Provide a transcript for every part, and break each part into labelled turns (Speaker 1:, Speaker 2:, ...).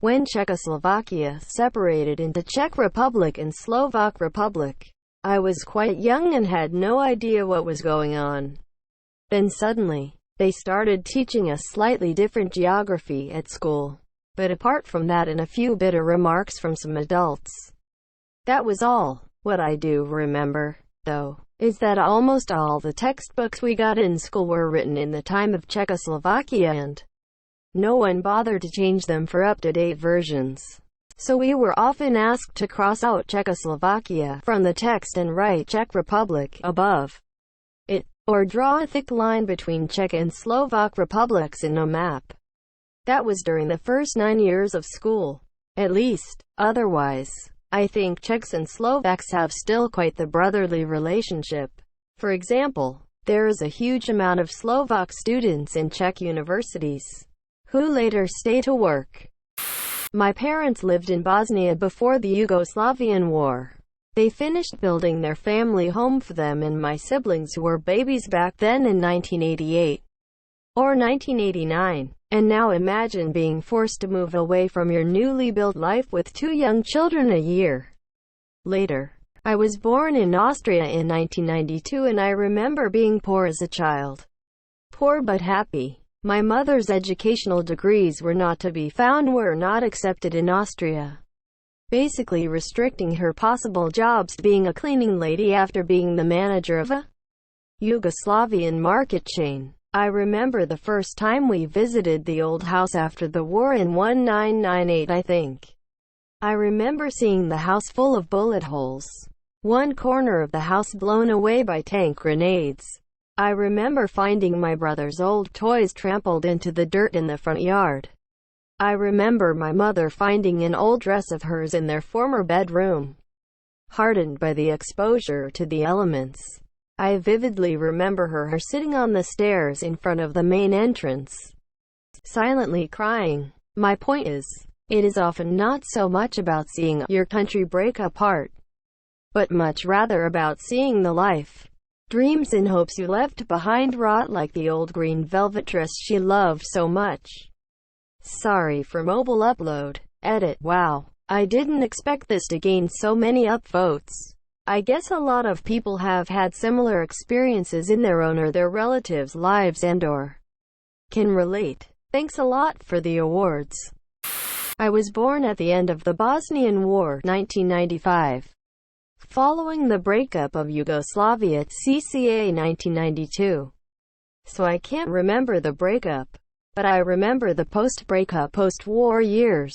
Speaker 1: When Czechoslovakia separated into Czech Republic and Slovak Republic, I was quite young and had no idea what was going on. Then suddenly, they started teaching us slightly different geography at school. But apart from that and a few bitter remarks from some adults, that was all. What I do remember, though, is that almost all the textbooks we got in school were written in the time of Czechoslovakia and no one bothered to change them for up-to-date versions. So we were often asked to cross out Czechoslovakia from the text and write Czech Republic above it, or draw a thick line between Czech and Slovak republics in a map. That was during the first 9 years of school, at least. Otherwise, I think Czechs and Slovaks have still quite the brotherly relationship. For example, there is a huge amount of Slovak students in Czech universities, who later stay to work. My parents lived in Bosnia before the Yugoslavian War. They finished building their family home for them and my siblings who were babies back then in 1988 or 1989. And now imagine being forced to move away from your newly built life with 2 young children a year later. I was born in Austria in 1992 and I remember being poor as a child. Poor but happy. My mother's educational degrees were not to be found, were not accepted in Austria, basically restricting her possible jobs to being a cleaning lady after being the manager of a Yugoslavian market chain. I remember the first time we visited the old house after the war in 1998, I think. I remember seeing the house full of bullet holes. One corner of the house blown away by tank grenades. I remember finding my brother's old toys trampled into the dirt in the front yard. I remember my mother finding an old dress of hers in their former bedroom, hardened by the exposure to the elements. I vividly remember her sitting on the stairs in front of the main entrance, silently crying. My point is, it is often not so much about seeing your country break apart, but much rather about seeing the life, dreams and hopes you left behind rot like the old green velvet dress she loved so much. Sorry for mobile upload. Edit. Wow, I didn't expect this to gain so many upvotes. I guess a lot of people have had similar experiences in their own or their relatives' lives and/or can relate. Thanks a lot for the awards. I was born at the end of the Bosnian War, 1995. Following the breakup of Yugoslavia at CCA 1992. So I can't remember the breakup, but I remember the post-breakup, post-war years.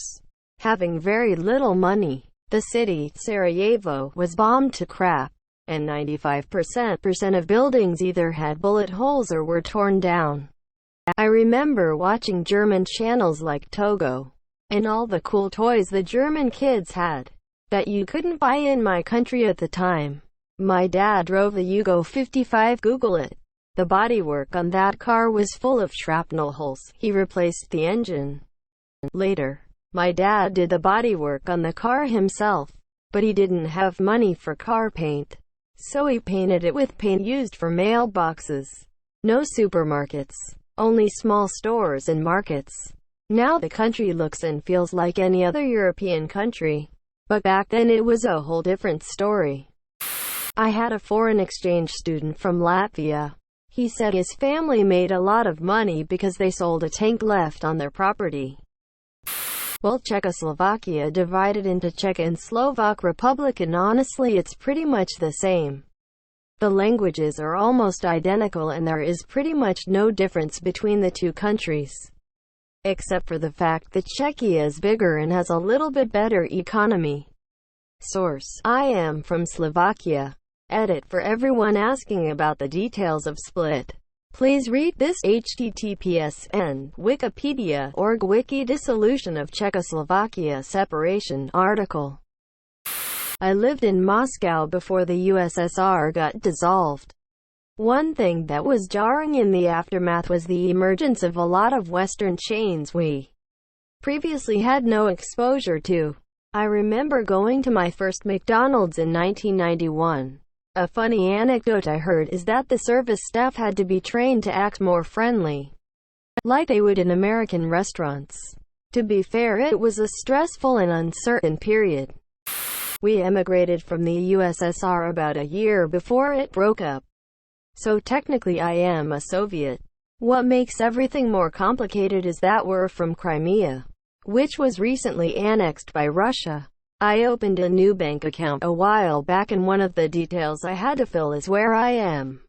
Speaker 1: Having very little money. The city, Sarajevo, was bombed to crap, and 95% of buildings either had bullet holes or were torn down. I remember watching German channels like Togo, and all the cool toys the German kids had, that you couldn't buy in my country at the time. My dad drove a Yugo 55, Google it. The bodywork on that car was full of shrapnel holes. He replaced the engine. Later, my dad did the bodywork on the car himself, but he didn't have money for car paint, so he painted it with paint used for mailboxes. No supermarkets, only small stores and markets. Now the country looks and feels like any other European country, but back then it was a whole different story. I had a foreign exchange student from Latvia. He said his family made a lot of money because they sold a tank left on their property. Well, Czechoslovakia divided into Czech and Slovak Republic, and honestly it's pretty much the same. The languages are almost identical and there is pretty much no difference between the two countries, except for the fact that Czechia is bigger and has a little bit better economy. Source: I am from Slovakia. Edit: for everyone asking about the details of split, please read this https://n wikipedia.org wiki dissolution of Czechoslovakia separation article. I lived in Moscow before the USSR got dissolved. One thing that was jarring in the aftermath was the emergence of a lot of Western chains we previously had no exposure to. I remember going to my first McDonald's in 1991. A funny anecdote I heard is that the service staff had to be trained to act more friendly, like they would in American restaurants, To be fair, it was a stressful and uncertain period. We emigrated from the USSR about a year before it broke up. So technically I am a Soviet. What makes everything more complicated is that we're from Crimea, which was recently annexed by Russia. I opened a new bank account a while back, and one of the details I had to fill is where I am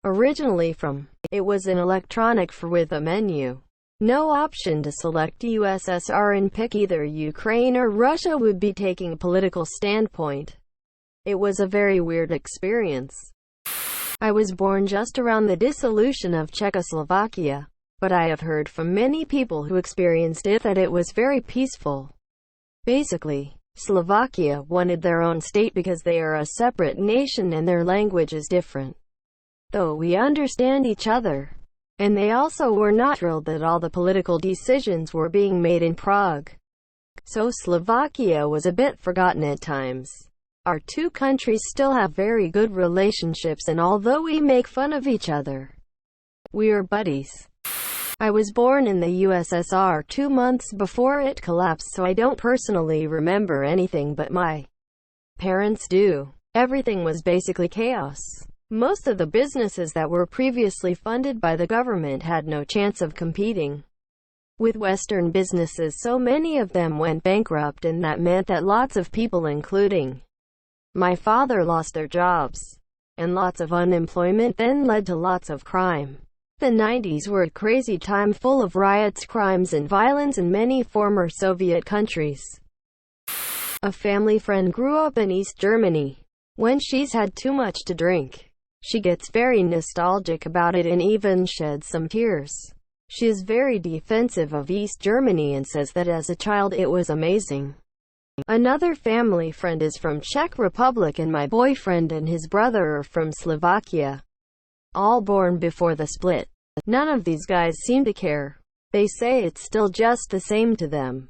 Speaker 1: originally from. It was an electronic with a menu. No option to select USSR and pick either Ukraine or Russia would be taking a political standpoint. It was a very weird experience. I was born just around the dissolution of Czechoslovakia, but I have heard from many people who experienced it that it was very peaceful. Basically, Slovakia wanted their own state because they are a separate nation and their language is different. Though we understand each other. And they also were not thrilled that all the political decisions were being made in Prague. So Slovakia was a bit forgotten at times. Our two countries still have very good relationships, and although we make fun of each other, we are buddies. I was born in the USSR 2 months before it collapsed, so I don't personally remember anything, but my parents do. Everything was basically chaos. Most of the businesses that were previously funded by the government had no chance of competing with Western businesses, so many of them went bankrupt, and that meant that lots of people, including my father, lost their jobs. And lots of unemployment then led to lots of crime. The 90s were a crazy time full of riots, crimes, and violence in many former Soviet countries. A family friend grew up in East Germany. When she's had too much to drink, she gets very nostalgic about it and even sheds some tears. She is very defensive of East Germany and says that as a child it was amazing. Another family friend is from Czech Republic, and my boyfriend and his brother are from Slovakia. All born before the split. None of these guys seem to care. They say it's still just the same to them.